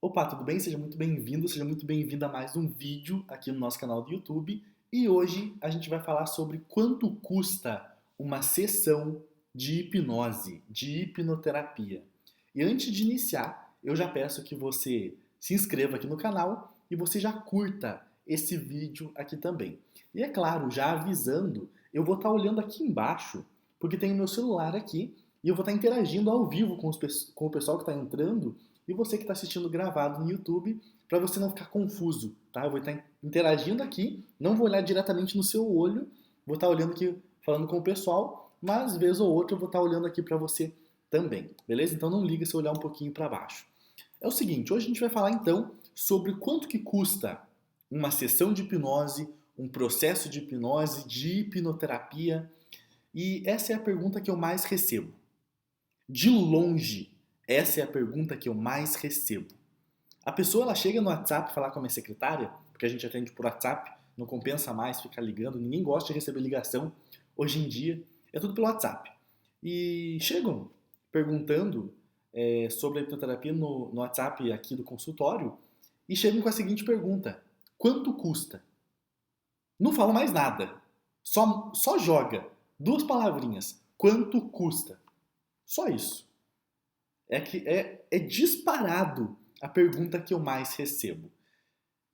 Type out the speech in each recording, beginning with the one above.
Opa, tudo bem? Seja muito bem-vindo, seja muito bem-vinda a mais um vídeo aqui no nosso canal do YouTube. E hoje a gente vai falar sobre quanto custa uma sessão de hipnose, de hipnoterapia. E antes de iniciar, eu já peço que você se inscreva aqui no canal e você já curta esse vídeo aqui também. E é claro, já avisando, eu vou estar olhando aqui embaixo, porque tem o meu celular aqui, e eu vou estar interagindo ao vivo com o pessoal que está entrando e você que está assistindo gravado no YouTube, para você não ficar confuso, tá? Eu vou estar interagindo aqui, não vou olhar diretamente no seu olho, vou estar olhando aqui, falando com o pessoal, mas vez ou outra eu vou estar olhando aqui para você também, beleza? Então não liga se eu olhar um pouquinho para baixo. É o seguinte, hoje a gente vai falar então sobre quanto que custa uma sessão de hipnose, um processo de hipnose, de hipnoterapia, e essa é a pergunta que eu mais recebo. De longe, essa é a pergunta que eu mais recebo. A pessoa ela chega no WhatsApp falar com a minha secretária, porque a gente atende por WhatsApp, não compensa mais ficar ligando, ninguém gosta de receber ligação. Hoje em dia é tudo pelo WhatsApp. E chegam perguntando sobre a hipnoterapia no WhatsApp aqui do consultório e chegam com a seguinte pergunta: quanto custa? Não fala mais nada, só joga duas palavrinhas: quanto custa? Só isso. É disparado a pergunta que eu mais recebo.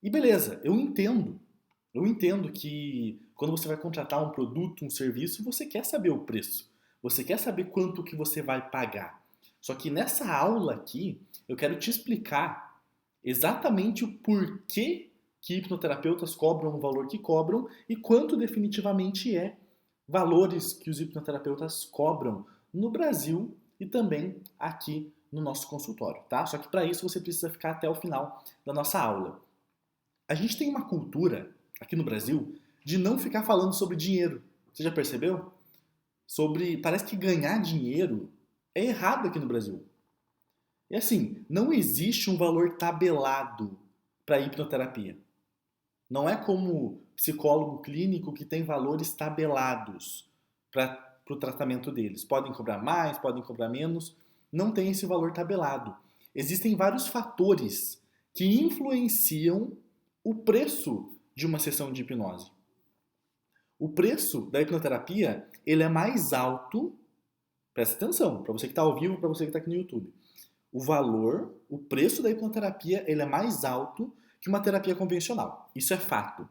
E beleza, eu entendo. Eu entendo que quando você vai contratar um produto, um serviço, você quer saber o preço. Você quer saber quanto que você vai pagar. Só que nessa aula aqui, eu quero te explicar exatamente o porquê que hipnoterapeutas cobram o valor que cobram e quanto definitivamente é valores que os hipnoterapeutas cobram no Brasil e também aqui no nosso consultório, tá? Só que para isso você precisa ficar até o final da nossa aula. A gente tem uma cultura aqui no Brasil de não ficar falando sobre dinheiro. Você já percebeu? Parece que ganhar dinheiro é errado aqui no Brasil. E assim, não existe um valor tabelado para hipnoterapia. Não é como psicólogo clínico que tem valores tabelados para o tratamento deles. Podem cobrar mais, podem cobrar menos. Não tem esse valor tabelado. Existem vários fatores que influenciam o preço de uma sessão de hipnose. O preço da hipnoterapia ele é mais alto, presta atenção, para você que está ao vivo, para você que está aqui no YouTube. O preço da hipnoterapia ele é mais alto que uma terapia convencional. Isso é fato.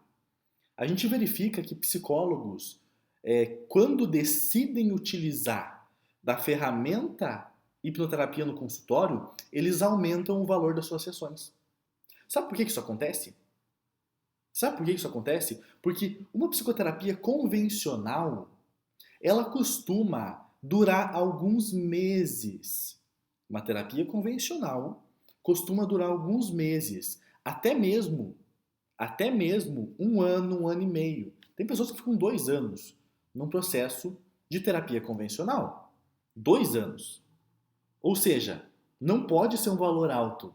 A gente verifica que psicólogos, quando decidem utilizar da ferramenta hipnoterapia no consultório, eles aumentam o valor das suas sessões. Sabe por que isso acontece? Sabe por que isso acontece? Porque uma psicoterapia convencional, ela costuma durar alguns meses. Uma terapia convencional costuma durar alguns meses, até mesmo um ano e meio. Tem pessoas que ficam 2 anos num processo de terapia convencional. 2 anos. Ou seja, não pode ser um valor alto.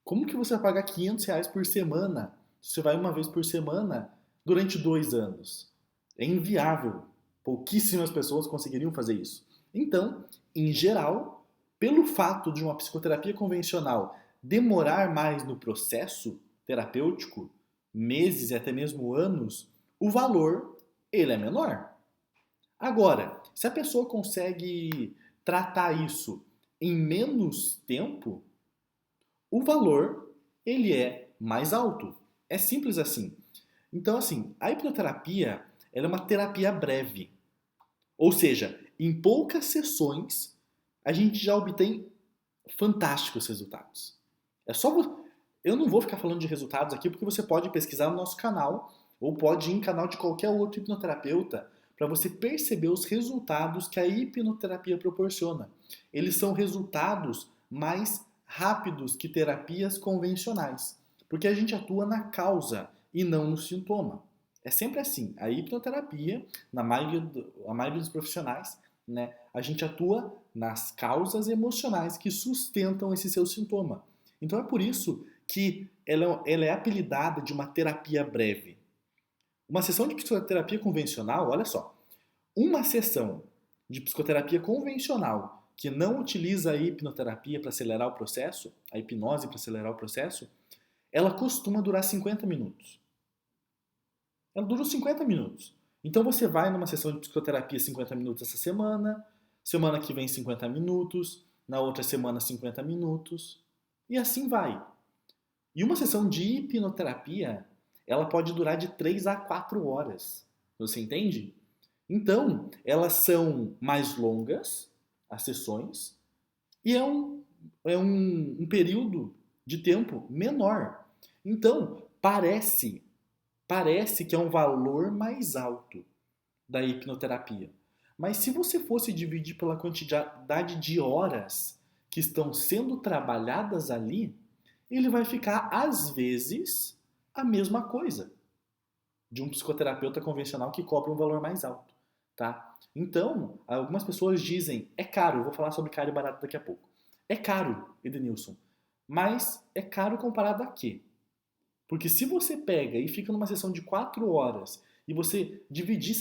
Como que você vai pagar R$ 500 por semana se você vai uma vez por semana durante 2 anos? É inviável. Pouquíssimas pessoas conseguiriam fazer isso. Então, em geral, pelo fato de uma psicoterapia convencional demorar mais no processo terapêutico, meses e até mesmo anos, o valor ele é menor. Agora, se a pessoa consegue tratar isso em menos tempo, o valor ele é mais alto. É simples assim. Então, assim, a hipnoterapia ela é uma terapia breve. Ou seja, em poucas sessões a gente já obtém fantásticos resultados. É só eu não vou ficar falando de resultados aqui porque você pode pesquisar no nosso canal ou pode ir em canal de qualquer outro hipnoterapeuta para você perceber os resultados que a hipnoterapia proporciona. Eles são resultados mais rápidos que terapias convencionais, porque a gente atua na causa e não no sintoma. É sempre assim. A hipnoterapia, a maioria dos profissionais, né, a gente atua nas causas emocionais que sustentam esse seu sintoma. Então é por isso que ela é apelidada de uma terapia breve. Uma sessão de psicoterapia convencional, olha só, uma sessão de psicoterapia convencional que não utiliza a hipnoterapia para acelerar o processo, a hipnose para acelerar o processo, ela costuma durar 50 minutos. Ela dura 50 minutos. Então você vai numa sessão de psicoterapia 50 minutos essa semana, semana que vem 50 minutos, na outra semana 50 minutos, e assim vai. E uma sessão de hipnoterapia, ela pode durar de 3 a 4 horas. Você entende? Então, elas são mais longas, as sessões, e é um período de tempo menor. Então, parece que é um valor mais alto da hipnoterapia. Mas se você fosse dividir pela quantidade de horas que estão sendo trabalhadas ali, ele vai ficar, às vezes, a mesma coisa de um psicoterapeuta convencional que cobra um valor mais alto, tá? Então, algumas pessoas dizem, é caro, eu vou falar sobre caro e barato daqui a pouco. É caro, Edenilson, mas é caro comparado a quê? Porque se você pega e fica numa sessão de 4 horas e você dividir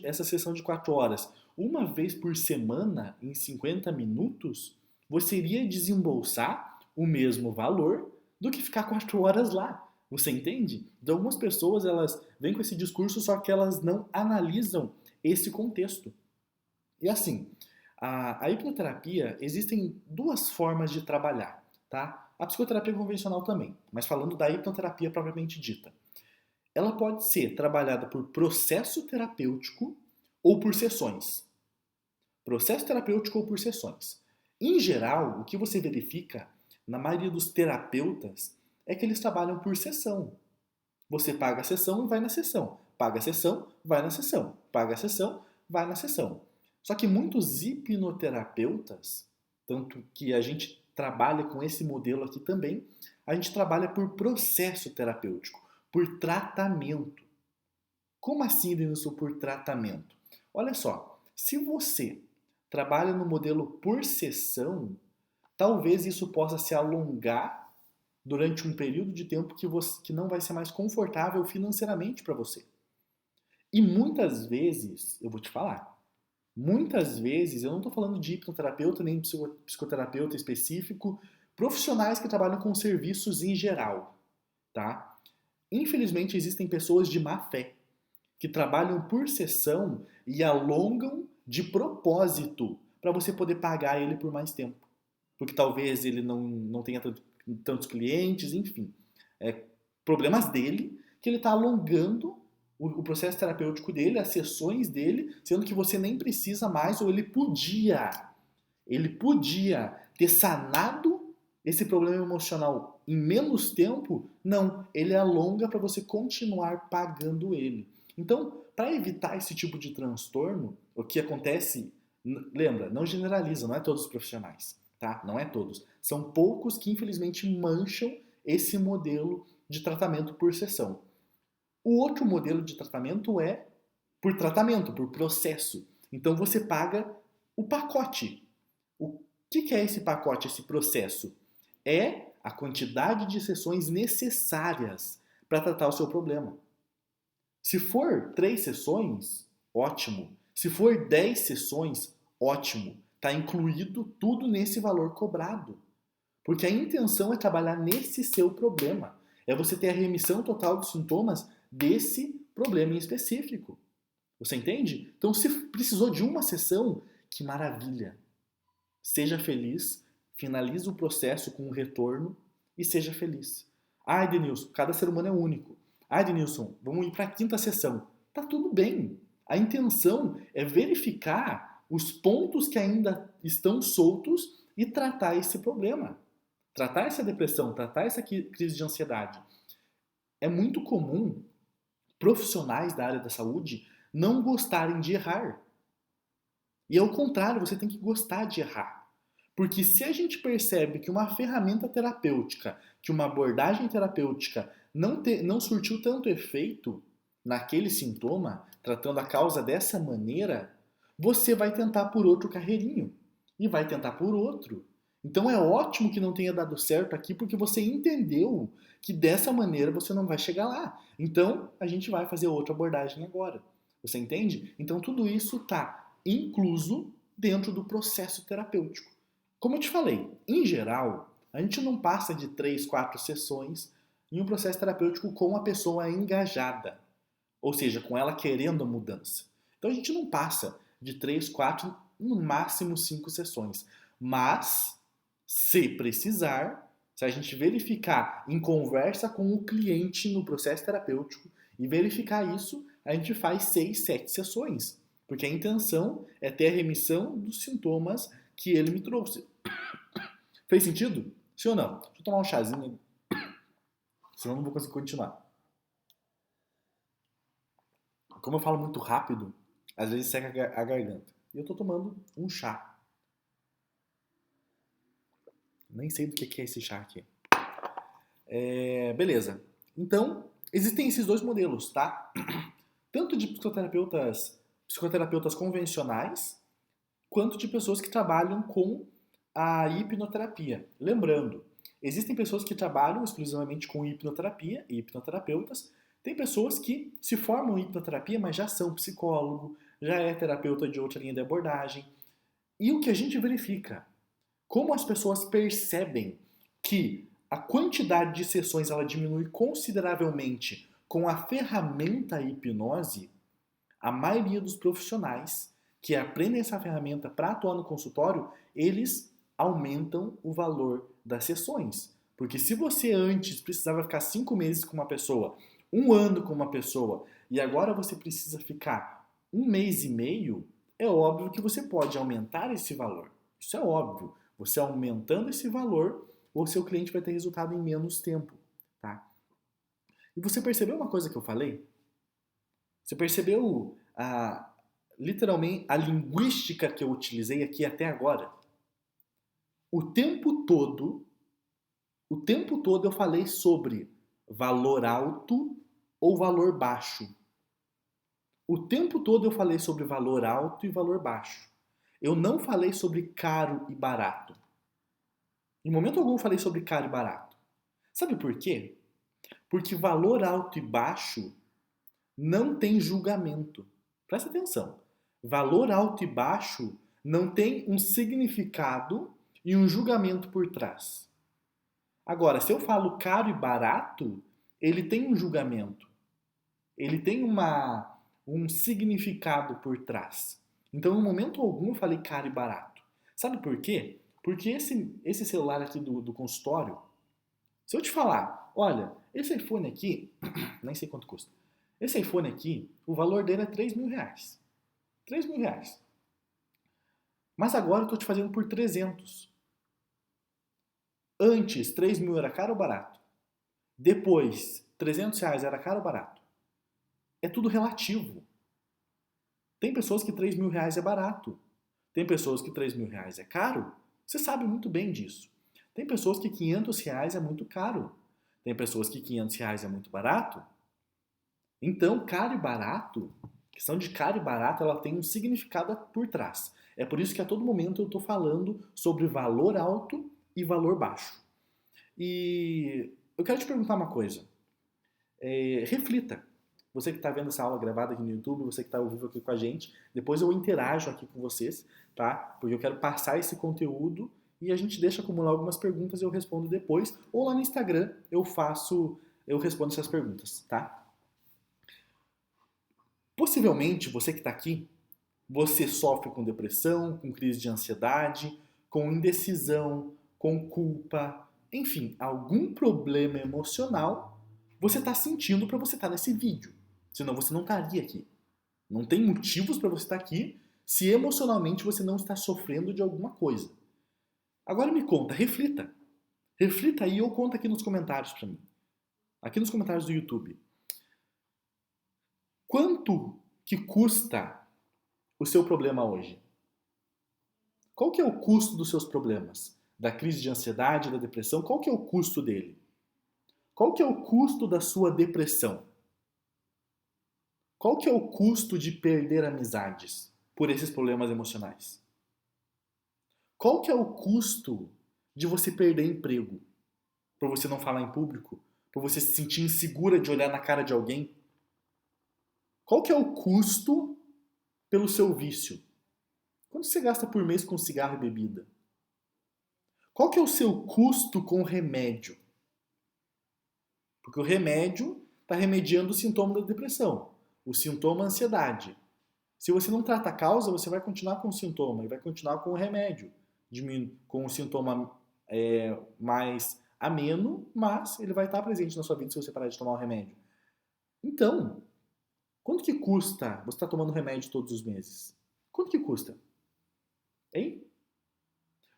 essa sessão de 4 horas uma vez por semana em 50 minutos, você iria desembolsar o mesmo valor do que ficar 4 horas lá. Você entende? Então, algumas pessoas elas vêm com esse discurso, só que elas não analisam esse contexto. E assim, a hipnoterapia, existem duas formas de trabalhar, tá? A psicoterapia convencional também, mas falando da hipnoterapia propriamente dita. Ela pode ser trabalhada por processo terapêutico ou por sessões. Processo terapêutico ou por sessões. Em geral, o que você verifica na maioria dos terapeutas é que eles trabalham por sessão. Você paga a sessão e vai na sessão. Paga a sessão, vai na sessão. Paga a sessão, vai na sessão. Só que muitos hipnoterapeutas, tanto que a gente trabalha com esse modelo aqui também, a gente trabalha por processo terapêutico, por tratamento. Como assim, Denilson, por tratamento? Olha só, se você trabalha no modelo por sessão, talvez isso possa se alongar durante um período de tempo que não vai ser mais confortável financeiramente para você. E muitas vezes, eu vou te falar, muitas vezes, eu não estou falando de hipnoterapeuta nem de psicoterapeuta específico, profissionais que trabalham com serviços em geral, tá? Infelizmente, existem pessoas de má fé que trabalham por sessão e alongam de propósito para você poder pagar ele por mais tempo. Porque talvez ele não tenha tantos clientes, enfim. Problemas dele que ele está alongando o processo terapêutico dele, as sessões dele, sendo que você nem precisa mais, ou ele podia ter sanado esse problema emocional em menos tempo. Não, ele alonga para você continuar pagando ele. Então, para evitar esse tipo de transtorno, o que acontece, lembra, não generaliza, não é todos os profissionais, tá? Não é todos. São poucos que infelizmente mancham esse modelo de tratamento por sessão. O outro modelo de tratamento é por tratamento, por processo. Então você paga o pacote. O que é esse pacote, esse processo? É a quantidade de sessões necessárias para tratar o seu problema. Se for 3 sessões, ótimo. Se for 10 sessões, ótimo. Está incluído tudo nesse valor cobrado. Porque a intenção é trabalhar nesse seu problema. É você ter a remissão total dos sintomas desse problema em específico. Você entende? Então, se precisou de uma sessão, que maravilha. Seja feliz, finalize o processo com um retorno e seja feliz. Ai, Denilson, cada ser humano é único. Ai, Denilson, vamos ir para a 5ª sessão. Tá tudo bem. A intenção é verificar os pontos que ainda estão soltos e tratar esse problema. Tratar essa depressão, tratar essa crise de ansiedade. É muito comum profissionais da área da saúde não gostarem de errar. E ao contrário, você tem que gostar de errar. Porque se a gente percebe que uma ferramenta terapêutica, que uma abordagem terapêutica não surtiu tanto efeito naquele sintoma, tratando a causa dessa maneira, você vai tentar por outro carreirinho. E vai tentar por outro. Então é ótimo que não tenha dado certo aqui, porque você entendeu que dessa maneira você não vai chegar lá. Então a gente vai fazer outra abordagem agora. Você entende? Então tudo isso está incluso dentro do processo terapêutico. Como eu te falei, em geral, a gente não passa de 3, 4 sessões em um processo terapêutico com a pessoa engajada, ou seja, com ela querendo a mudança. Então a gente não passa de 3, 4, no máximo 5 sessões. Mas, se precisar, se a gente verificar em conversa com o cliente no processo terapêutico e verificar isso, a gente faz 6, 7 sessões. Porque a intenção é ter a remissão dos sintomas que ele me trouxe. Fez sentido? Sim ou não? Deixa eu tomar um chazinho, senão eu não vou conseguir continuar. Como eu falo muito rápido, às vezes seca a garganta. E eu tô tomando um chá. Nem sei do que é esse chá aqui. Beleza. Então, existem esses dois modelos, tá? Tanto de psicoterapeutas convencionais, quanto de pessoas que trabalham com a hipnoterapia. Lembrando, existem pessoas que trabalham exclusivamente com hipnoterapia e hipnoterapeutas. Tem pessoas que se formam em hipnoterapia, mas já são psicólogo, já é terapeuta de outra linha de abordagem. E o que a gente verifica? Como as pessoas percebem que a quantidade de sessões ela diminui consideravelmente com a ferramenta hipnose, a maioria dos profissionais que aprendem essa ferramenta para atuar no consultório, eles aumentam o valor das sessões. Porque se você antes precisava ficar 5 meses com uma pessoa, 1 ano com uma pessoa, e agora você precisa ficar 1 mês e meio, é óbvio que você pode aumentar esse valor. Isso é óbvio. Você aumentando esse valor, o seu cliente vai ter resultado em menos tempo. Tá? E você percebeu uma coisa que eu falei? Você percebeu literalmente a linguística que eu utilizei aqui até agora? O tempo todo eu falei sobre valor alto ou valor baixo. O tempo todo eu falei sobre valor alto e valor baixo. Eu não falei sobre caro e barato. Em momento algum eu falei sobre caro e barato. Sabe por quê? Porque valor alto e baixo não tem julgamento. Presta atenção. Valor alto e baixo não tem um significado e um julgamento por trás. Agora, se eu falo caro e barato, ele tem um julgamento. Ele tem um significado por trás. Então, em momento algum, eu falei caro e barato. Sabe por quê? Porque esse celular aqui do consultório, se eu te falar, olha, esse iPhone aqui, nem sei quanto custa. Esse iPhone aqui, o valor dele é 3 mil reais. 3 mil reais. Mas agora eu estou te fazendo por 300. Antes, 3 mil era caro ou barato? Depois, 300 reais era caro ou barato? É tudo relativo. Tem pessoas que 3 mil reais é barato. Tem pessoas que 3 mil reais é caro. Você sabe muito bem disso. Tem pessoas que 500 reais é muito caro. Tem pessoas que 500 reais é muito barato. Então, caro e barato, a questão de caro e barato, ela tem um significado por trás. É por isso que a todo momento eu estou falando sobre valor alto e valor baixo. E eu quero te perguntar uma coisa. Reflita. Você que está vendo essa aula gravada aqui no YouTube, você que está ao vivo aqui com a gente, depois eu interajo aqui com vocês, tá? Porque eu quero passar esse conteúdo e a gente deixa acumular algumas perguntas e eu respondo depois. Ou lá no Instagram eu respondo essas perguntas, tá? Possivelmente, você que está aqui, você sofre com depressão, com crise de ansiedade, com indecisão, com culpa, enfim, algum problema emocional você está sentindo para você estar nesse vídeo. Senão você não estaria aqui. Não tem motivos para você estar aqui se emocionalmente você não está sofrendo de alguma coisa. Agora me conta, reflita. Reflita aí ou conta aqui nos comentários para mim. Aqui nos comentários do YouTube. Quanto que custa o seu problema hoje? Qual que é o custo dos seus problemas? Da crise de ansiedade, da depressão, qual que é o custo dele? Qual que é o custo da sua depressão? Qual que é o custo de perder amizades por esses problemas emocionais? Qual que é o custo de você perder emprego? Por você não falar em público? Por você se sentir insegura de olhar na cara de alguém? Qual que é o custo pelo seu vício? Quanto você gasta por mês com cigarro e bebida? Qual que é o seu custo com o remédio? Porque o remédio está remediando o sintoma da depressão, o sintoma ansiedade. Se você não trata a causa, você vai continuar com o sintoma e vai continuar com o remédio, com o sintoma mais ameno, mas ele vai estar presente na sua vida se você parar de tomar o remédio. Então, quanto que custa você estar tomando remédio todos os meses? Quanto que custa? Hein?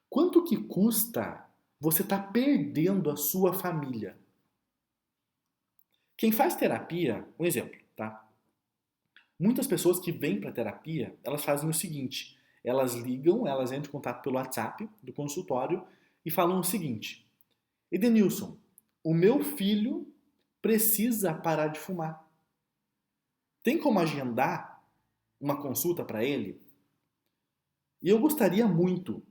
Quanto que custa você estar perdendo a sua família? Quem faz terapia, um exemplo, tá? Muitas pessoas que vêm para terapia, elas fazem o seguinte: elas ligam, elas entram em contato pelo WhatsApp do consultório e falam o seguinte: Edenilson, o meu filho precisa parar de fumar. Tem como agendar uma consulta para ele? E eu gostaria muito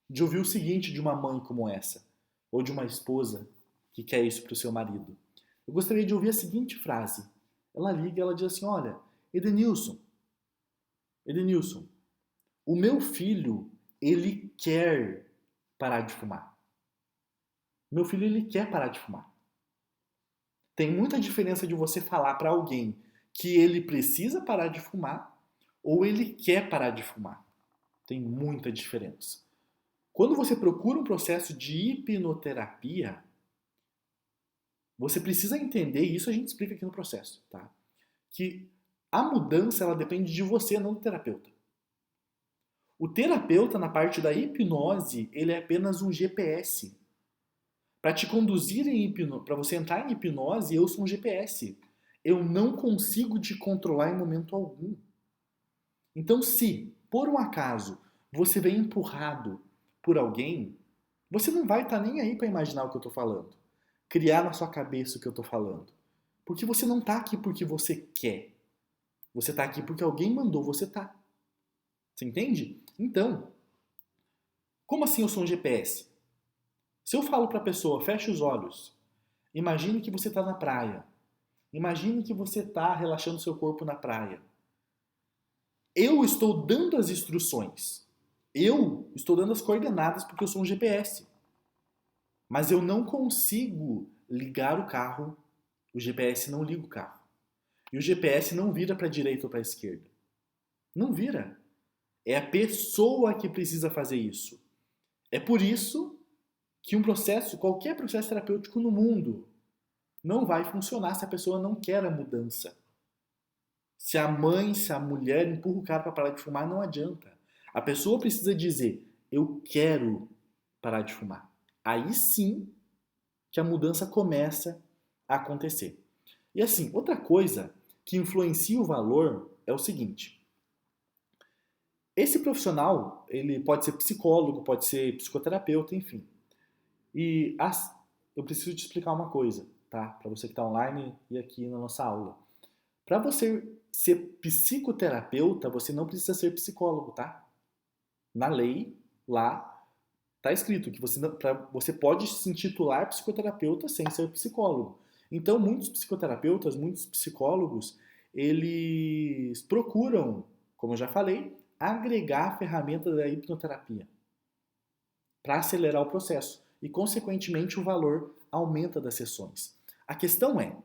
de ouvir o seguinte de uma mãe como essa, ou de uma esposa que quer isso para o seu marido. Eu gostaria de ouvir a seguinte frase. Ela liga e ela diz assim: olha, Edenilson, Edenilson, o meu filho, ele quer parar de fumar. Meu filho, ele quer parar de fumar. Tem muita diferença de você falar para alguém que ele precisa parar de fumar ou ele quer parar de fumar. Tem muita diferença. Quando você procura um processo de hipnoterapia, você precisa entender, e isso a gente explica aqui no processo, tá? Que a mudança ela depende de você, não do terapeuta. O terapeuta, na parte da hipnose, ele é apenas um GPS. Para te conduzir em hipnose, para você entrar em hipnose, eu sou um GPS. Eu não consigo te controlar em momento algum. Então, se, por um acaso, você vem empurrado por alguém, você não vai estar nem aí para imaginar o que eu estou falando. Criar na sua cabeça o que eu estou falando. Porque você não está aqui porque você quer. Você está aqui porque alguém mandou você estar. Você entende? Então, como assim eu sou um GPS? Se eu falo para a pessoa, feche os olhos, imagine que você está na praia. Imagine que você está relaxando seu corpo na praia. Eu estou dando as instruções. Eu estou dando as coordenadas porque eu sou um GPS. Mas eu não consigo ligar o carro. O GPS não liga o carro. E o GPS não vira para a direita ou para a esquerda. Não vira. É a pessoa que precisa fazer isso. É por isso que qualquer processo terapêutico no mundo, não vai funcionar se a pessoa não quer a mudança. Se a mãe, se a mulher empurra o cara para parar de fumar, não adianta. A pessoa precisa dizer, eu quero parar de fumar. Aí sim que a mudança começa a acontecer. E assim, outra coisa que influencia o valor é o seguinte. Esse profissional, ele pode ser psicólogo, pode ser psicoterapeuta, enfim. Eu preciso te explicar uma coisa, tá? Para você que está online e aqui na nossa aula. Para você ser psicoterapeuta, você não precisa ser psicólogo, tá? Na lei, lá, tá escrito que você pode se intitular psicoterapeuta sem ser psicólogo. Então, muitos psicoterapeutas, muitos psicólogos, eles procuram, como eu já falei, agregar a ferramenta da hipnoterapia para acelerar o processo e, consequentemente, o valor aumenta das sessões. A questão é,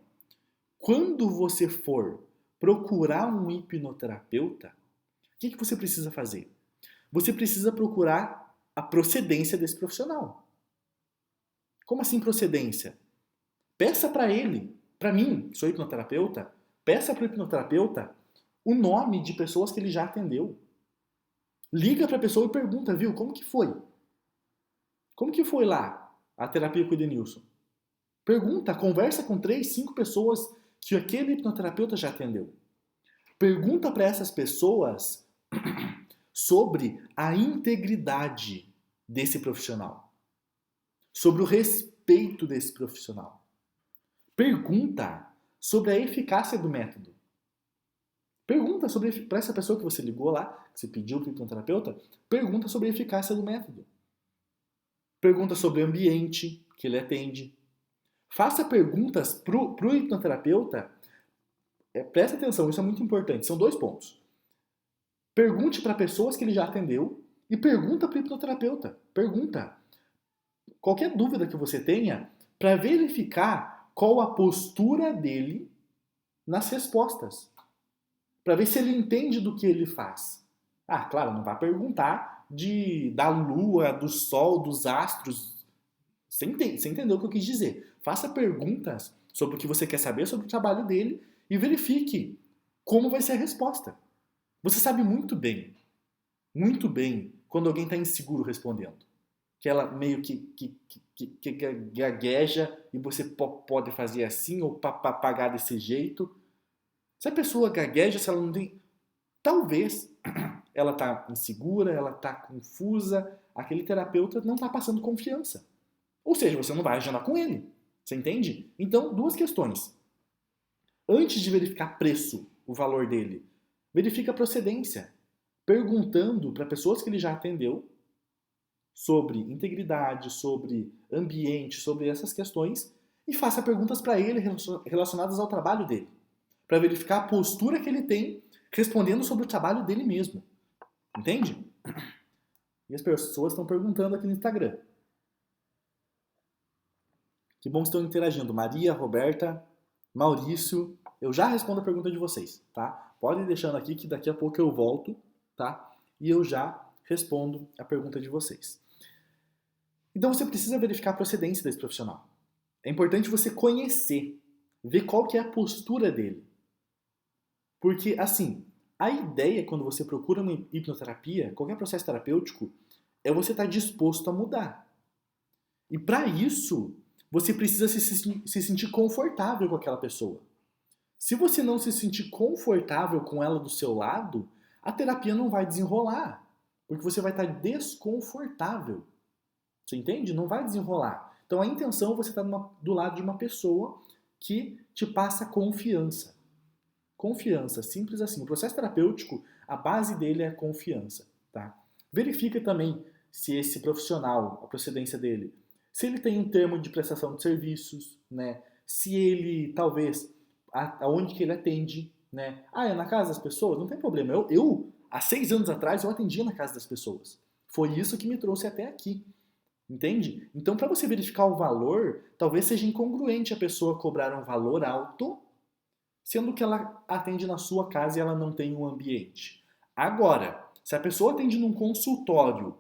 quando você for procurar um hipnoterapeuta, o que você precisa fazer? Você precisa procurar a procedência desse profissional. Como assim procedência? Peça para ele, para mim, que sou hipnoterapeuta, peça para o hipnoterapeuta o nome de pessoas que ele já atendeu. Liga para a pessoa e pergunta, viu, como que foi? Como que foi lá a terapia com o Edenilson? Pergunta, conversa com 3, 5 pessoas que aquele hipnoterapeuta já atendeu. Pergunta para essas pessoas sobre a integridade desse profissional, sobre o respeito desse profissional. Pergunta sobre a eficácia do método. Pergunta para essa pessoa que você ligou lá, que você pediu para o hipnoterapeuta, pergunta sobre a eficácia do método. Pergunta sobre o ambiente que ele atende. Faça perguntas para o hipnoterapeuta. Presta atenção, isso é muito importante. São 2 pontos. Pergunte para pessoas que ele já atendeu e pergunta para o hipnoterapeuta. Pergunta. Qualquer dúvida que você tenha para verificar qual a postura dele nas respostas. Para ver se ele entende do que ele faz. Ah, claro, não vai perguntar da lua, do sol, dos astros. Você entendeu o que eu quis dizer. Faça perguntas sobre o que você quer saber sobre o trabalho dele e verifique como vai ser a resposta. Você sabe muito bem, quando alguém está inseguro respondendo. Que ela meio que gagueja e você pode fazer assim ou pagar desse jeito. Se a pessoa gagueja, se ela não tem. Talvez ela está insegura, ela está confusa, aquele terapeuta não está passando confiança. Ou seja, você não vai agendar com ele. Você entende? Então, duas questões. Antes de verificar preço, o valor dele, verifica a procedência. Perguntando para pessoas que ele já atendeu sobre integridade, sobre ambiente, sobre essas questões e faça perguntas para ele relacionadas ao trabalho dele, para verificar a postura que ele tem respondendo sobre o trabalho dele mesmo. Entende? E as pessoas estão perguntando aqui no Instagram. Que bom que estão interagindo. Maria, Roberta, Maurício. Eu já respondo a pergunta de vocês, tá? Podem ir deixando aqui que daqui a pouco eu volto, tá? E eu já respondo a pergunta de vocês. Então você precisa verificar a procedência desse profissional. É importante você conhecer, ver qual que é a postura dele. Porque, assim, a ideia quando você procura uma hipnoterapia, qualquer processo terapêutico, é você estar disposto a mudar. E para isso, você precisa se sentir confortável com aquela pessoa. Se você não se sentir confortável com ela do seu lado, a terapia não vai desenrolar. Porque você vai estar desconfortável. Você entende? Não vai desenrolar. Então a intenção é você estar do lado de uma pessoa que te passa confiança. Confiança, simples assim. O processo terapêutico, a base dele é a confiança. Tá? Verifica também se esse profissional, a procedência dele, se ele tem um termo de prestação de serviços, né? Se ele, talvez, aonde que ele atende, né? Ah, é na casa das pessoas? Não tem problema. Há 6 anos atrás, eu atendia na casa das pessoas. Foi isso que me trouxe até aqui. Entende? Então, para você verificar o valor, talvez seja incongruente a pessoa cobrar um valor alto, sendo que ela atende na sua casa e ela não tem um ambiente. Agora, se a pessoa atende num consultório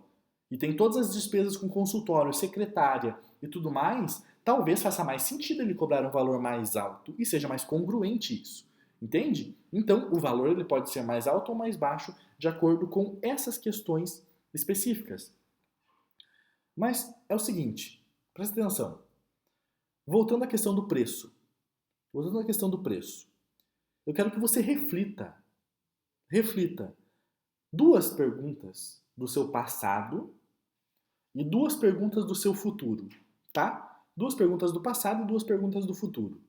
e tem todas as despesas com consultório, secretária e tudo mais, talvez faça mais sentido ele cobrar um valor mais alto e seja mais congruente isso. Entende? Então, o valor ele pode ser mais alto ou mais baixo de acordo com essas questões específicas. Mas é o seguinte, presta atenção. Voltando à questão do preço. Eu quero que você reflita. Reflita. 2 perguntas do seu passado e 2 perguntas do seu futuro, tá? 2 perguntas do passado e 2 perguntas do futuro.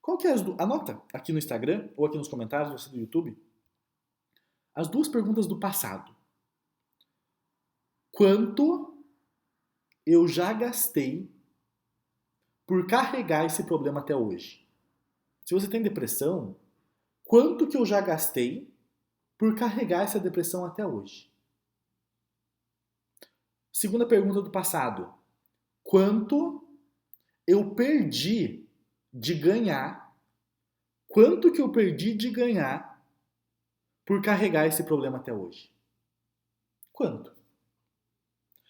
Qual que é as duas? Anota aqui no Instagram ou aqui nos comentários, você do YouTube, as 2 perguntas do passado. Quanto eu já gastei por carregar esse problema até hoje? Se você tem depressão, quanto que eu já gastei por carregar essa depressão até hoje? Segunda pergunta do passado. Quanto eu perdi de ganhar? Quanto que eu perdi de ganhar por carregar esse problema até hoje? Quanto?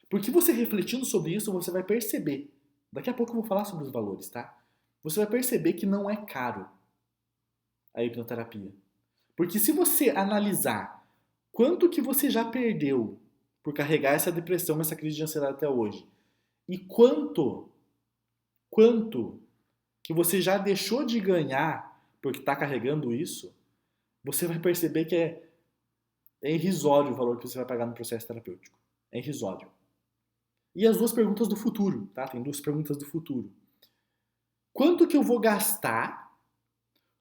Porque você refletindo sobre isso, você vai perceber. Daqui a pouco eu vou falar sobre os valores, tá? Você vai perceber que não é caro a hipnoterapia. Porque se você analisar quanto que você já perdeu por carregar essa depressão, essa crise de ansiedade até hoje, e quanto que você já deixou de ganhar porque está carregando isso, você vai perceber que é irrisório o valor que você vai pagar no processo terapêutico. É irrisório. E as 2 perguntas do futuro, tá? Tem 2 perguntas do futuro. Quanto que eu vou gastar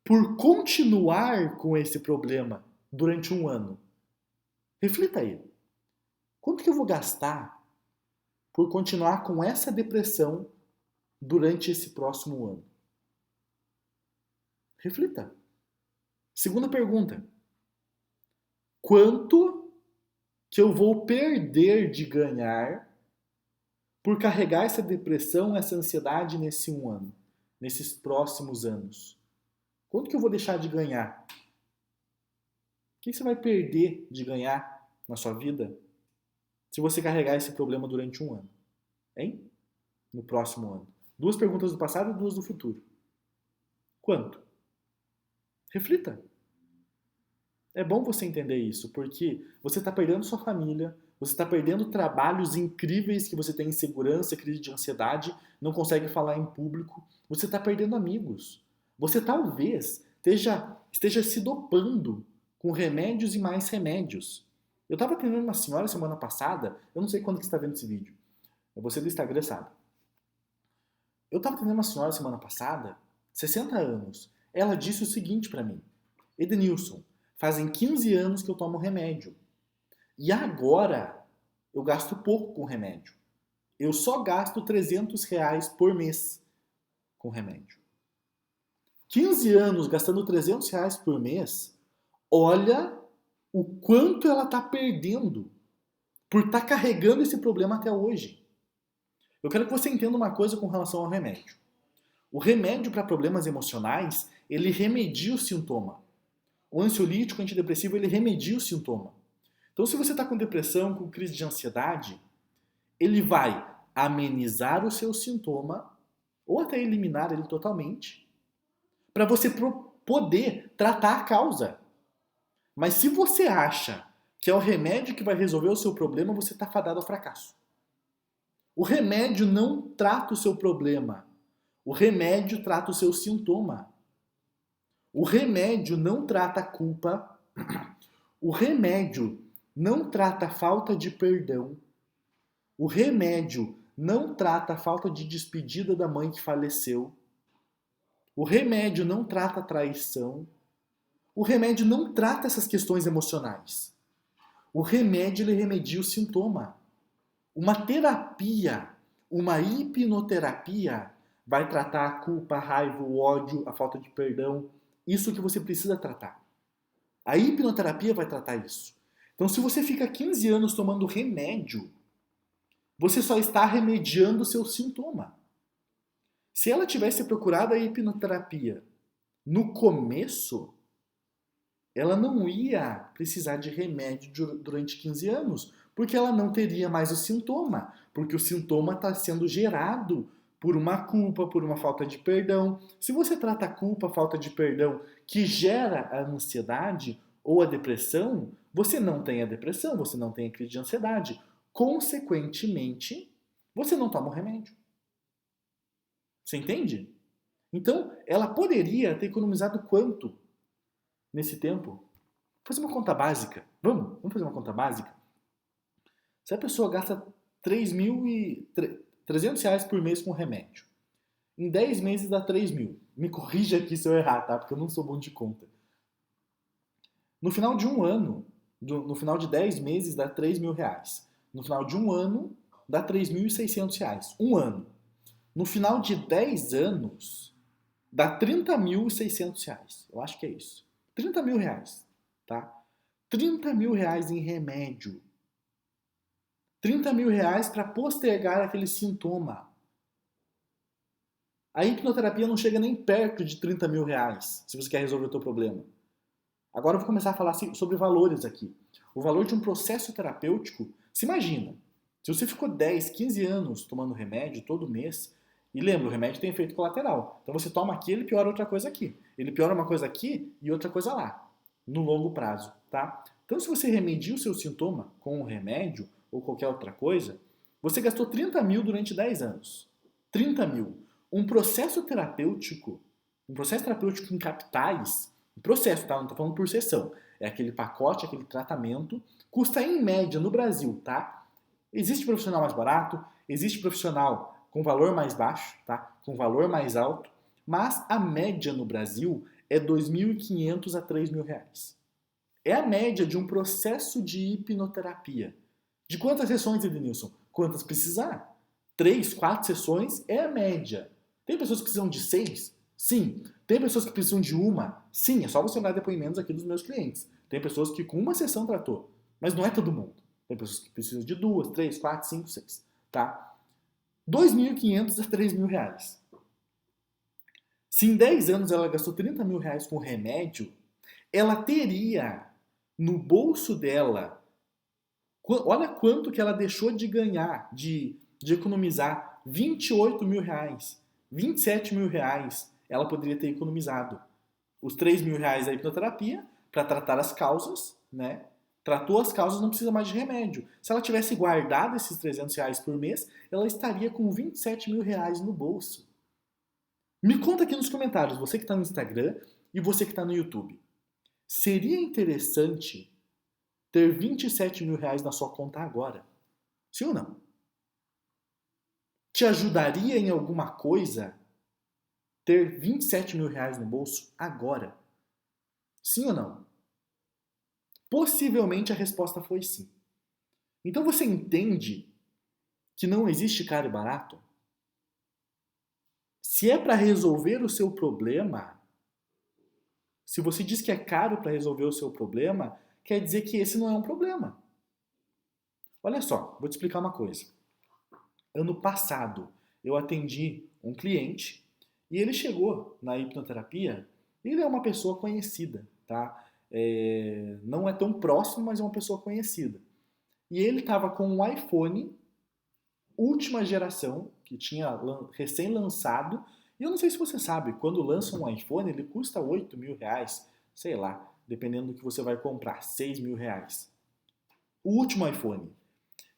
por continuar com esse problema durante 1 ano? Reflita aí. Quanto que eu vou gastar por continuar com essa depressão durante esse próximo ano? Reflita. Segunda pergunta. quanto que eu vou perder de ganhar por carregar essa depressão, essa ansiedade nesse um ano, nesses próximos anos? Quanto que eu vou deixar de ganhar? O que você vai perder de ganhar na sua vida se você carregar esse problema durante um ano? Hein? No próximo ano. 2 perguntas do passado e 2 do futuro. Quanto? Reflita. É bom você entender isso, porque você está perdendo sua família, você está perdendo trabalhos incríveis que você tem insegurança, crise de ansiedade, não consegue falar em público, você está perdendo amigos. Você talvez esteja se dopando com remédios e mais remédios. Eu estava atendendo uma senhora semana passada, eu não sei quando que você está vendo esse vídeo, você do Instagram sabe. Eu estava atendendo uma senhora semana passada, 60 anos. Ela disse o seguinte para mim: Edenilson, fazem 15 anos que eu tomo remédio. E agora eu gasto pouco com remédio. Eu só gasto R$ 300 por mês com remédio. 15 anos gastando R$ 300 por mês, olha o quanto ela está perdendo por estar carregando esse problema até hoje. Eu quero que você entenda uma coisa com relação ao remédio. O remédio para problemas emocionais, ele remedia o sintoma. O ansiolítico, antidepressivo, ele remedia o sintoma. Então, se você está com depressão, com crise de ansiedade, ele vai amenizar o seu sintoma ou até eliminar ele totalmente para você poder tratar a causa. Mas se você acha que é o remédio que vai resolver o seu problema, você está fadado ao fracasso. O remédio não trata o seu problema. O remédio trata o seu sintoma. O remédio não trata a culpa. O remédio não trata a falta de perdão. O remédio não trata a falta de despedida da mãe que faleceu. O remédio não trata a traição. O remédio não trata essas questões emocionais. O remédio, ele remedia o sintoma. Uma terapia, uma hipnoterapia, vai tratar a culpa, a raiva, o ódio, a falta de perdão. Isso que você precisa tratar. A hipnoterapia vai tratar isso. Então, se você fica 15 anos tomando remédio, você só está remediando o seu sintoma. Se ela tivesse procurado a hipnoterapia no começo, ela não ia precisar de remédio durante 15 anos, porque ela não teria mais o sintoma, porque o sintoma está sendo gerado por uma culpa, por uma falta de perdão. Se você trata a culpa, a falta de perdão, que gera a ansiedade ou a depressão, você não tem a depressão, você não tem a crise de ansiedade. Consequentemente, você não toma o remédio. Você entende? Então, ela poderia ter economizado quanto nesse tempo? Vou fazer uma conta básica. Vamos fazer uma conta básica? Se a pessoa gasta R$ 300 por mês com remédio, em 10 meses dá 3 mil. Me corrija aqui se eu errar, tá? Porque eu não sou bom de conta. No final de um ano, no final de 10 meses dá R$ 3.000. No final de um ano dá R$ 3.600. Um ano. No final de 10 anos dá R$ 30.600. Eu acho que é isso. R$ 30.000, tá? R$ 30.000 em remédio. R$ 30.000 para postergar aquele sintoma. A hipnoterapia não chega nem perto de R$ 30.000 se você quer resolver o teu problema. Agora eu vou começar a falar sobre valores aqui. O valor de um processo terapêutico, se imagina, se você ficou 10, 15 anos tomando remédio todo mês, e lembra, o remédio tem efeito colateral. Então você toma aqui, ele piora outra coisa aqui. Ele piora uma coisa aqui e outra coisa lá, no longo prazo, tá? Então se você remedia o seu sintoma com um remédio ou qualquer outra coisa, você gastou 30 mil durante 10 anos. 30 mil. Um processo terapêutico em capitais, um processo, tá? Não estou falando por sessão. É aquele pacote, aquele tratamento, custa em média no Brasil, tá? Existe profissional mais barato, existe profissional com valor mais baixo, tá? Com valor mais alto, mas a média no Brasil é R$ 2.500 a R$ 3.000. É a média de um processo de hipnoterapia. De quantas sessões, Edenilson? Quantas precisar? 3, 4 sessões é a média. Tem pessoas que precisam de 6? Sim. Tem pessoas que precisam de uma? Sim. É só você olhar depoimentos aqui dos meus clientes. Tem pessoas que com uma sessão tratou, mas não é todo mundo. Tem pessoas que precisam de 2, 3, 4, 5, 6, tá? 2.500 a 3.000 reais. Se em 10 anos ela gastou 30 mil reais com remédio, ela teria no bolso dela, olha quanto que ela deixou de ganhar, de economizar, 28 mil reais, 27 mil reais, ela poderia ter economizado. Os 3 mil reais da hipnoterapia, para tratar as causas, né? Tratou as causas, não precisa mais de remédio. Se ela tivesse guardado esses 300 reais por mês, ela estaria com 27 mil reais no bolso. Me conta aqui nos comentários, você que está no Instagram e você que está no YouTube. Seria interessante ter 27 mil reais na sua conta agora? Sim ou não? Te ajudaria em alguma coisa ter 27 mil reais no bolso agora? Sim ou não? Possivelmente a resposta foi sim. Então você entende que não existe caro e barato? Se é para resolver o seu problema, se você diz que é caro para resolver o seu problema, quer dizer que esse não é um problema. Olha só, vou te explicar uma coisa. Ano passado, eu atendi um cliente e ele chegou na hipnoterapia. Ele é uma pessoa conhecida, tá? Não é tão próximo, mas é uma pessoa conhecida. E ele estava com um iPhone última geração, que tinha recém-lançado. E eu não sei se você sabe, quando lança um iPhone, ele custa 8 mil reais, sei lá, dependendo do que você vai comprar, 6 mil reais. O último iPhone.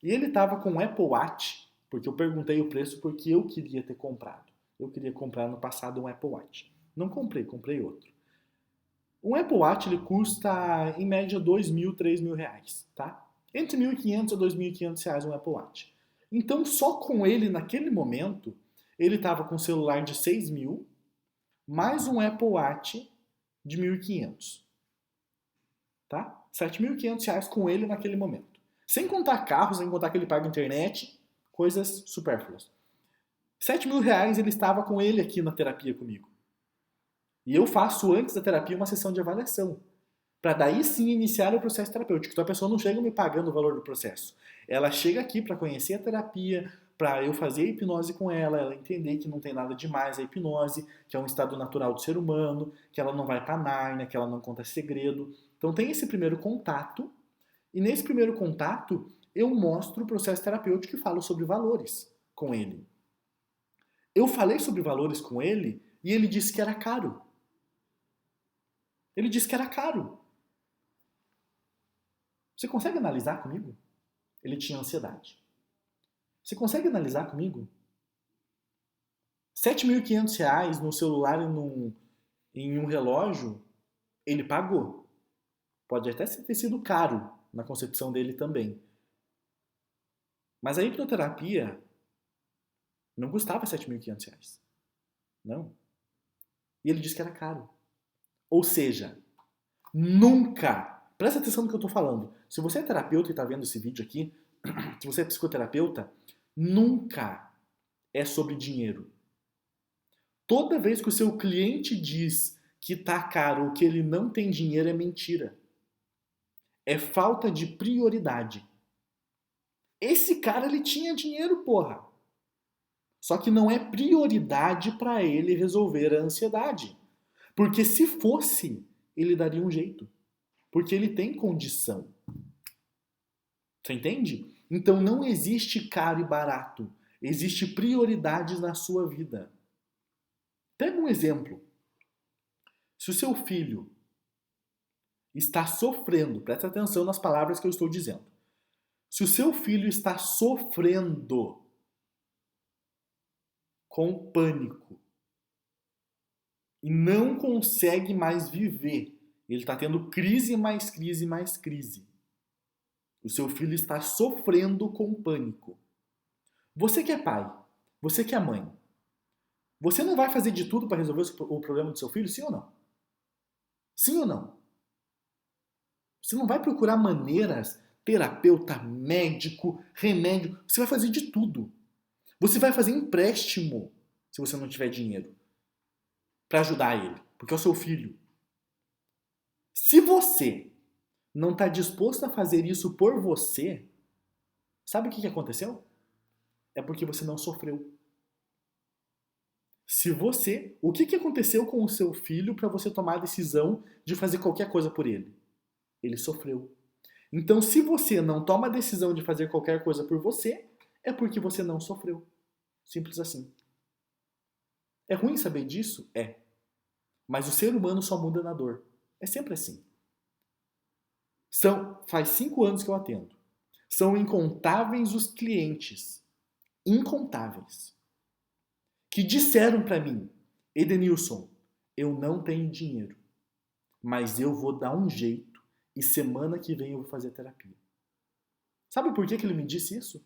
E ele estava com um Apple Watch, porque eu perguntei o preço porque eu queria ter comprado. Eu queria comprar no passado um Apple Watch. Não comprei, comprei outro. Um Apple Watch ele custa em média 2 mil, 3 mil reais, tá? Entre 1.500 a 2.500 reais um Apple Watch. Então só com ele naquele momento, ele estava com um celular de 6 mil, mais um Apple Watch de 1.500, tá? 7.500 reais com ele naquele momento. Sem contar carros, sem contar que ele paga internet, coisas supérfluas. 7 mil reais ele estava com ele aqui na terapia comigo. E eu faço antes da terapia uma sessão de avaliação. Para daí sim iniciar o processo terapêutico. Então a pessoa não chega me pagando o valor do processo. Ela chega aqui para conhecer a terapia, para eu fazer a hipnose com ela, ela entender que não tem nada demais a hipnose, que é um estado natural do ser humano, que ela não vai para Nárnia, que ela não conta segredo. Então tem esse primeiro contato, e nesse primeiro contato eu mostro o processo terapêutico e falo sobre valores com ele. Eu falei sobre valores com ele e ele disse que era caro. Ele disse que era caro. Você consegue analisar comigo? Ele tinha ansiedade. Você consegue analisar comigo? R$ 7.500 no celular e em um relógio, ele pagou. Pode até ter sido caro na concepção dele também. Mas a hipnoterapia não custava R$ 7.500. Não. E ele disse que era caro. Ou seja, nunca, presta atenção no que eu estou falando. Se você é terapeuta e está vendo esse vídeo aqui, se você é psicoterapeuta, nunca é sobre dinheiro. Toda vez que o seu cliente diz que está caro ou que ele não tem dinheiro, é mentira. É falta de prioridade. Esse cara, ele tinha dinheiro, porra. Só que não é prioridade para ele resolver a ansiedade. Porque se fosse, ele daria um jeito. Porque ele tem condição. Você entende? Então não existe caro e barato. Existe prioridades na sua vida. Pega um exemplo. Se o seu filho está sofrendo, presta atenção nas palavras que eu estou dizendo. Se o seu filho está sofrendo com pânico e não consegue mais viver, ele está tendo crise mais crise mais crise. O seu filho está sofrendo com pânico. Você que é pai, você que é mãe, você não vai fazer de tudo para resolver o problema do seu filho, sim ou não? Sim ou não? Você não vai procurar maneiras, terapeuta, médico, remédio, você vai fazer de tudo. Você vai fazer empréstimo, se você não tiver dinheiro, para ajudar ele, porque é o seu filho. Se você não está disposto a fazer isso por você, sabe o que aconteceu? É porque você não sofreu. O que aconteceu com o seu filho para você tomar a decisão de fazer qualquer coisa por ele? Ele sofreu. Então, se você não toma a decisão de fazer qualquer coisa por você, é porque você não sofreu. Simples assim. É ruim saber disso? É. Mas o ser humano só muda na dor. É sempre assim. Faz 5 anos que eu atendo. São incontáveis os clientes, incontáveis, que disseram para mim: Edenilson, eu não tenho dinheiro, mas eu vou dar um jeito e semana que vem eu vou fazer terapia. Sabe por que ele me disse isso?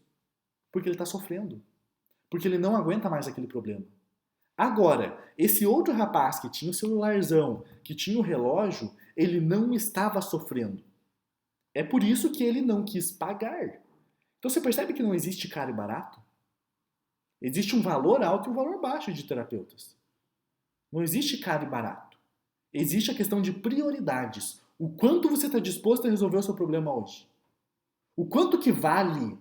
Porque ele está sofrendo. Porque ele não aguenta mais aquele problema. Agora, esse outro rapaz que tinha o celularzão, que tinha o relógio, ele não estava sofrendo. É por isso que ele não quis pagar. Então você percebe que não existe caro e barato? Existe um valor alto e um valor baixo de terapeutas. Não existe caro e barato. Existe a questão de prioridades. O quanto você está disposto a resolver o seu problema hoje? O quanto que vale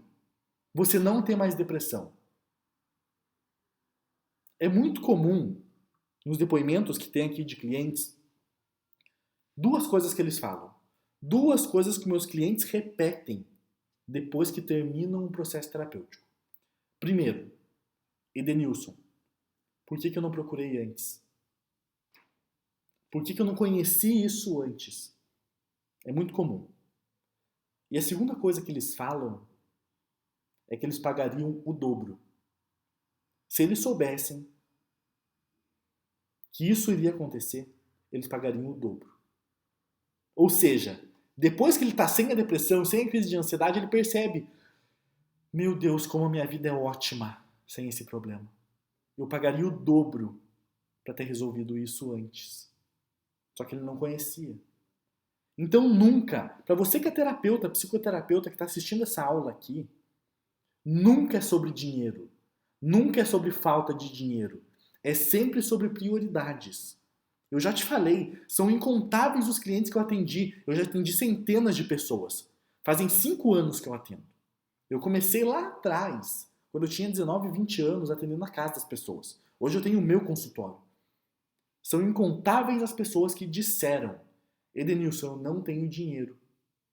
você não ter mais depressão? É muito comum, nos depoimentos que tem aqui de clientes, duas coisas que eles falam. Duas coisas que meus clientes repetem depois que terminam um processo terapêutico. Primeiro, Edenilson, por que eu não procurei antes? Por que eu não conheci isso antes? É muito comum. E a segunda coisa que eles falam é que eles pagariam o dobro. Se eles soubessem que isso iria acontecer, eles pagariam o dobro. Ou seja, depois que ele está sem a depressão, sem a crise de ansiedade, ele percebe: meu Deus, como a minha vida é ótima sem esse problema. Eu pagaria o dobro para ter resolvido isso antes. Só que ele não conhecia. Então nunca, para você que é terapeuta, psicoterapeuta que está assistindo essa aula aqui, nunca é sobre dinheiro. Nunca é sobre falta de dinheiro. É sempre sobre prioridades. Eu já te falei, são incontáveis os clientes que eu atendi. Eu já atendi centenas de pessoas. Fazem 5 anos que eu atendo. Eu comecei lá atrás, quando eu tinha 19, 20 anos, atendendo na casa das pessoas. Hoje eu tenho o meu consultório. São incontáveis as pessoas que disseram: Edenilson, eu não tenho dinheiro,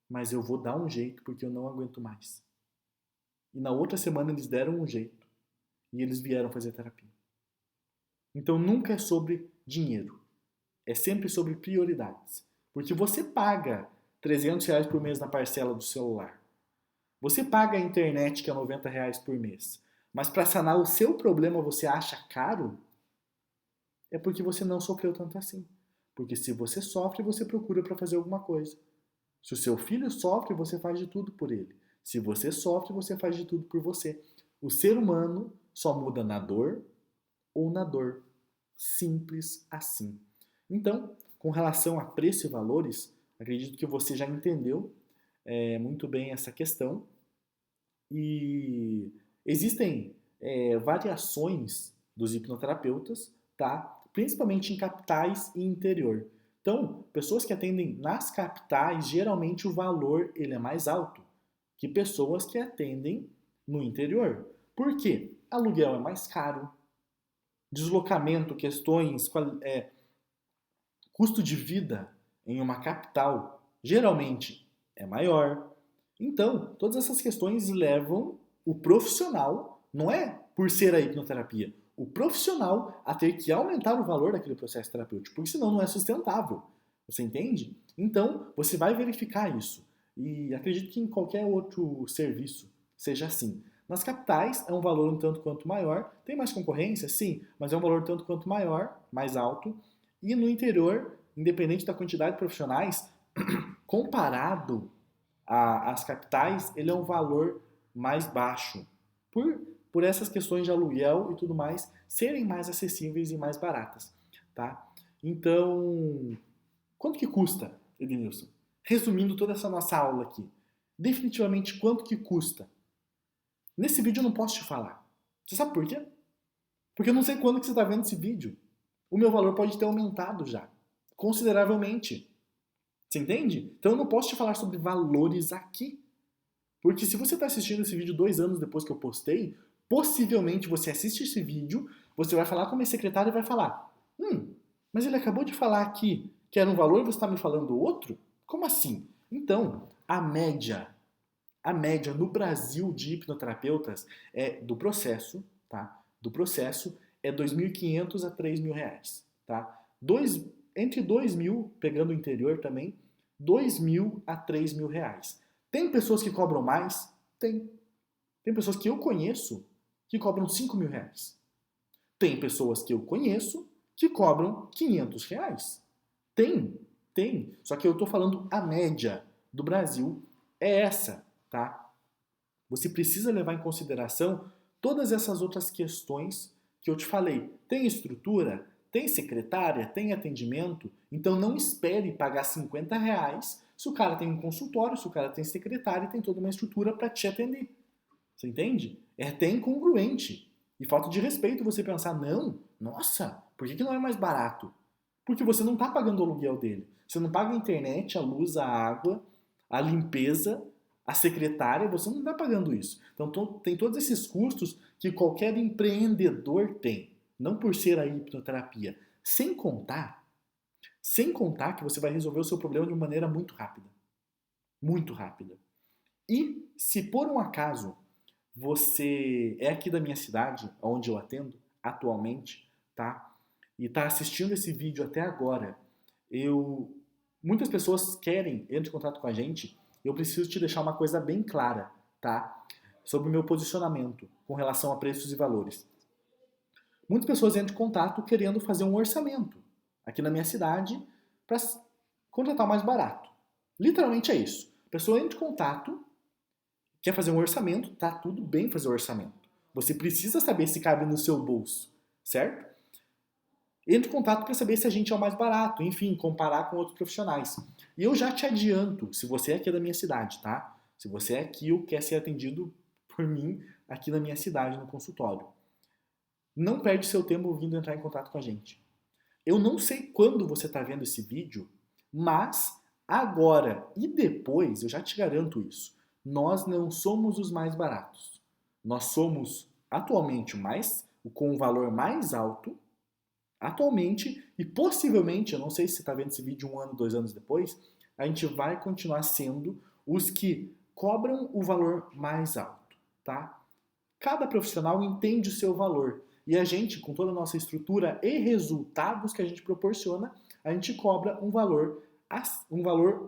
mas eu vou dar um jeito porque eu não aguento mais. E na outra semana eles deram um jeito e eles vieram fazer terapia. Então nunca é sobre dinheiro. É sempre sobre prioridades. Porque você paga R$ 300 por mês na parcela do celular. Você paga a internet, que é R$ 90 por mês. Mas para sanar o seu problema você acha caro? É porque você não sofreu tanto assim. Porque se você sofre, você procura para fazer alguma coisa. Se o seu filho sofre, você faz de tudo por ele. Se você sofre, você faz de tudo por você. O ser humano só muda na dor ou na dor. Simples assim. Então, com relação a preço e valores, acredito que você já entendeu muito bem essa questão. E existem variações dos hipnoterapeutas, tá? Principalmente em capitais e interior. Então, pessoas que atendem nas capitais, geralmente o valor ele é mais alto que pessoas que atendem no interior. Por quê? Aluguel é mais caro, deslocamento, questões, custo de vida em uma capital geralmente é maior. Então, todas essas questões levam o profissional, não é por ser a hipnoterapia, o profissional a ter que aumentar o valor daquele processo terapêutico, porque senão não é sustentável. Você entende? Então, você vai verificar isso. E acredito que em qualquer outro serviço seja assim. Nas capitais é um valor um tanto quanto maior. Tem mais concorrência? Sim, mas é um valor um tanto quanto maior, mais alto. E no interior, independente da quantidade de profissionais, comparado às capitais, ele é um valor mais baixo. Por essas questões de aluguel e tudo mais serem mais acessíveis e mais baratas. Tá? Então, quanto que custa, Edenilson? Resumindo toda essa nossa aula aqui. Definitivamente, quanto que custa? Nesse vídeo eu não posso te falar. Você sabe por quê? Porque eu não sei quando que você está vendo esse vídeo. O meu valor pode ter aumentado já, consideravelmente. Você entende? Então eu não posso te falar sobre valores aqui. Porque se você está assistindo esse vídeo 2 anos depois que eu postei, possivelmente você assiste esse vídeo, você vai falar com a minha secretária e vai falar: mas ele acabou de falar aqui que era um valor e você está me falando outro? Como assim? Então, a média no Brasil de hipnoterapeutas do processo, tá? Do processo é 2.500 a 3.000 reais, tá? Entre 2.000, pegando o interior também, 2.000 a 3.000 reais. Tem pessoas que cobram mais? Tem. Tem pessoas que eu conheço que cobram 5.000 reais. Tem pessoas que eu conheço que cobram 500 reais. Tem, tem. Só que eu estou falando a média do Brasil é essa, tá? Você precisa levar em consideração todas essas outras questões que eu te falei. Tem estrutura? Tem secretária? Tem atendimento? Então não espere pagar 50 reais se o cara tem um consultório, se o cara tem secretária e tem toda uma estrutura para te atender. Você entende? É até incongruente. E falta de respeito você pensar, não, nossa, por que não é mais barato? Porque você não está pagando o aluguel dele. Você não paga a internet, a luz, a água, a limpeza, a secretária, você não está pagando isso. Então tem todos esses custos que qualquer empreendedor tem. Não por ser a hipnoterapia. Sem contar que você vai resolver o seu problema de uma maneira muito rápida. Muito rápida. E se por um acaso você é aqui da minha cidade, onde eu atendo atualmente, tá? E está assistindo esse vídeo até agora, muitas pessoas querem entrar em contato com a gente. Eu preciso te deixar uma coisa bem clara, tá? Sobre o meu posicionamento com relação a preços e valores. Muitas pessoas entram em contato querendo fazer um orçamento aqui na minha cidade para contratar mais barato. Literalmente é isso. A pessoa entra em contato, quer fazer um orçamento, tá tudo bem fazer o orçamento. Você precisa saber se cabe no seu bolso, certo? Entra em contato para saber se a gente é o mais barato, enfim, comparar com outros profissionais. E eu já te adianto, se você é aqui da minha cidade, tá? Se você é aqui ou quer ser atendido por mim aqui na minha cidade, no consultório, não perde seu tempo vindo entrar em contato com a gente. Eu não sei quando você está vendo esse vídeo, mas agora e depois, eu já te garanto isso, nós não somos os mais baratos. Nós somos atualmente com o valor mais alto, atualmente, e possivelmente, eu não sei se você está vendo esse vídeo 1 ano, 2 anos depois, a gente vai continuar sendo os que cobram o valor mais alto, tá? Cada profissional entende o seu valor. E a gente, com toda a nossa estrutura e resultados que a gente proporciona, a gente cobra um valor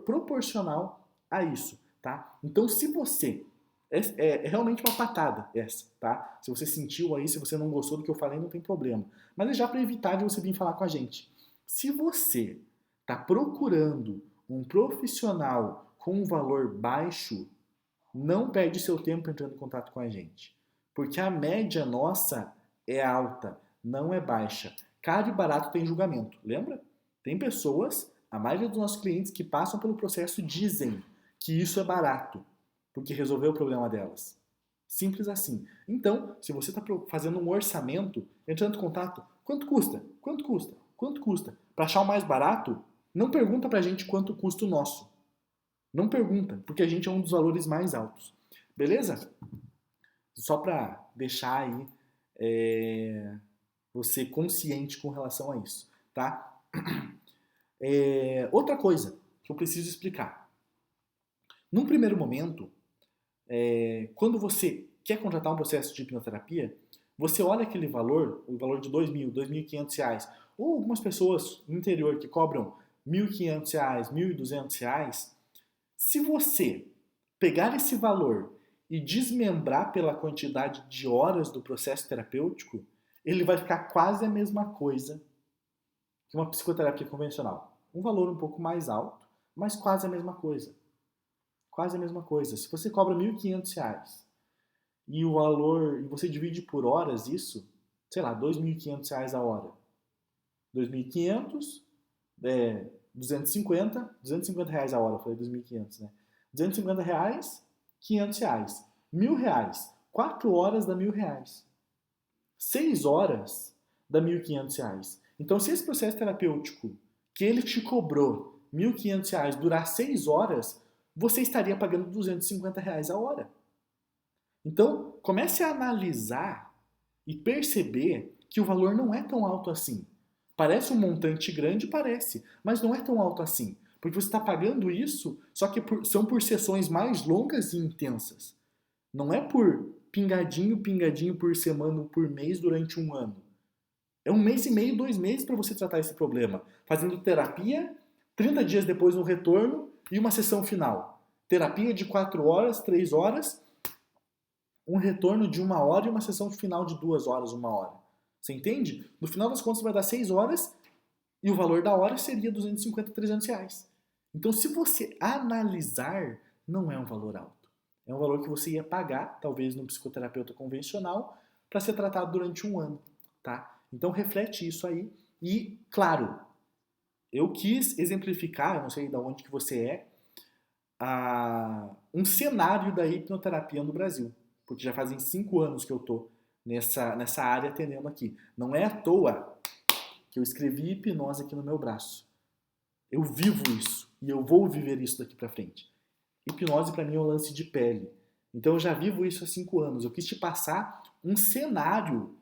proporcional a isso, tá? Então, se você é realmente uma patada essa, tá? Se você sentiu aí, se você não gostou do que eu falei, não tem problema. Mas é já para evitar de você vir falar com a gente. Se você está procurando um profissional com um valor baixo, não perde seu tempo entrando em contato com a gente. Porque a média nossa é alta, não é baixa. Caro e barato tem julgamento, lembra? Tem pessoas, a maioria dos nossos clientes que passam pelo processo dizem que isso é barato, porque resolveu o problema delas. Simples assim. Então, se você está fazendo um orçamento, entrando em contato, quanto custa? Quanto custa? Quanto custa? Para achar o mais barato, não pergunta pra gente quanto custa o nosso. Não pergunta, porque a gente é um dos valores mais altos. Beleza? Só para deixar aí você consciente com relação a isso, tá? Outra coisa que eu preciso explicar. Num primeiro momento, quando você quer contratar um processo de hipnoterapia, você olha aquele valor, o valor de R$ 2.000, R$ 2.500, ou algumas pessoas no interior que cobram R$ 1.500, R$ 1.200, se você pegar esse valor e desmembrar pela quantidade de horas do processo terapêutico, ele vai ficar quase a mesma coisa que uma psicoterapia convencional. Um valor um pouco mais alto, mas quase a mesma coisa. Quase a mesma coisa. Se você cobra R$ 1.500 e o valor, e você divide por horas isso, sei lá, R$ 2.500 a hora. 2.500, 250 reais a hora, eu falei 2.500, né? 250 reais, 500 reais. R$ 1.000, 4 horas dá R$ 1.000. 6 horas dá R$ 1.500. Então, se esse processo terapêutico que ele te cobrou R$ 1.500 durar 6 horas, você estaria pagando R$ 250 a hora. Então, comece a analisar e perceber que o valor não é tão alto assim. Parece um montante grande, parece, mas não é tão alto assim. Porque você está pagando isso, só que são por sessões mais longas e intensas. Não é por pingadinho, pingadinho por semana ou por mês durante um ano. É 1 mês e meio, 2 meses para você tratar esse problema. Fazendo terapia, 30 dias depois um retorno e uma sessão final. Terapia de 4 horas, 3 horas, um retorno de 1 hora e uma sessão final de 2 horas, 1 hora. Você entende? No final das contas vai dar 6 horas e o valor da hora seria 250, 300 reais. Então, se você analisar, não é um valor alto. É um valor que você ia pagar, talvez num psicoterapeuta convencional, para ser tratado durante um ano, tá? Então, reflete isso aí. E, claro, eu quis exemplificar, eu não sei de onde que você é, um cenário da hipnoterapia no Brasil. Porque já fazem 5 anos que eu tô nessa área atendendo aqui. Não é à toa que eu escrevi hipnose aqui no meu braço. Eu vivo isso e eu vou viver isso daqui para frente. Hipnose para mim é um lance de pele. Então eu já vivo isso há 5 anos. Eu quis te passar um cenário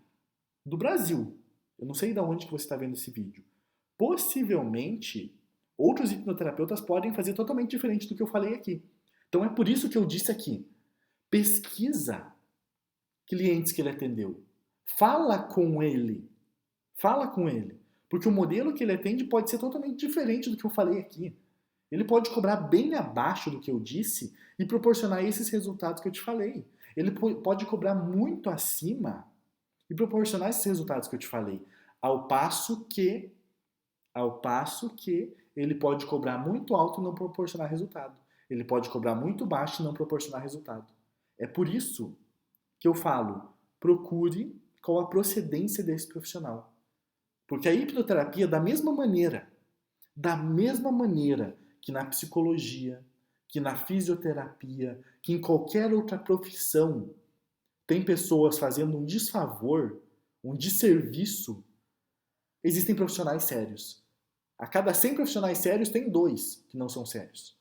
do Brasil. Eu não sei de onde que você está vendo esse vídeo. Possivelmente, outros hipnoterapeutas podem fazer totalmente diferente do que eu falei aqui. Então é por isso que eu disse aqui. Pesquisa clientes que ele atendeu. Fala com ele. Fala com ele. Porque o modelo que ele atende pode ser totalmente diferente do que eu falei aqui. Ele pode cobrar bem abaixo do que eu disse e proporcionar esses resultados que eu te falei. Ele pode cobrar muito acima e proporcionar esses resultados que eu te falei. Ao passo que ele pode cobrar muito alto e não proporcionar resultado. Ele pode cobrar muito baixo e não proporcionar resultado. É por isso que eu falo, procure qual a procedência desse profissional. Porque a hipnoterapia, da mesma maneira que na psicologia, que na fisioterapia, que em qualquer outra profissão, tem pessoas fazendo um desfavor, um desserviço, existem profissionais sérios. A cada 100 profissionais sérios, tem 2 que não são sérios.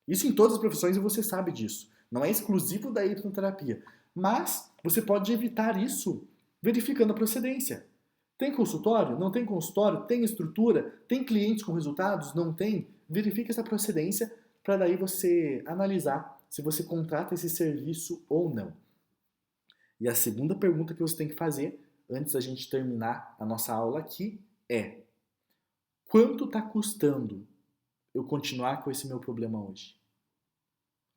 Isso em todas as profissões e você sabe disso. Não é exclusivo da hipnoterapia. Mas você pode evitar isso verificando a procedência. Tem consultório? Não tem consultório? Tem estrutura? Tem clientes com resultados? Não tem? Verifique essa procedência para daí você analisar se você contrata esse serviço ou não. E a segunda pergunta que você tem que fazer antes da gente terminar a nossa aula aqui é: quanto está custando eu continuar com esse meu problema hoje?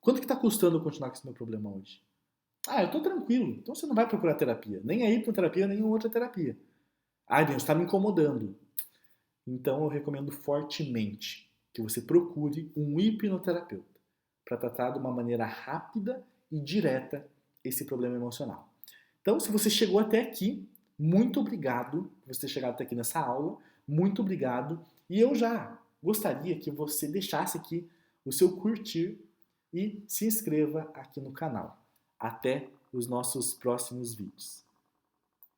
Quanto que está custando eu continuar com esse meu problema hoje? Ah, eu tô tranquilo. Então você não vai procurar terapia. Nem a hipnoterapia, nem outra terapia. Ah, Deus, está me incomodando. Então eu recomendo fortemente que você procure um hipnoterapeuta para tratar de uma maneira rápida e direta esse problema emocional. Então, se você chegou até aqui, muito obrigado por você ter chegado até aqui nessa aula. Muito obrigado. E eu já gostaria que você deixasse aqui o seu curtir e se inscreva aqui no canal. Até os nossos próximos vídeos.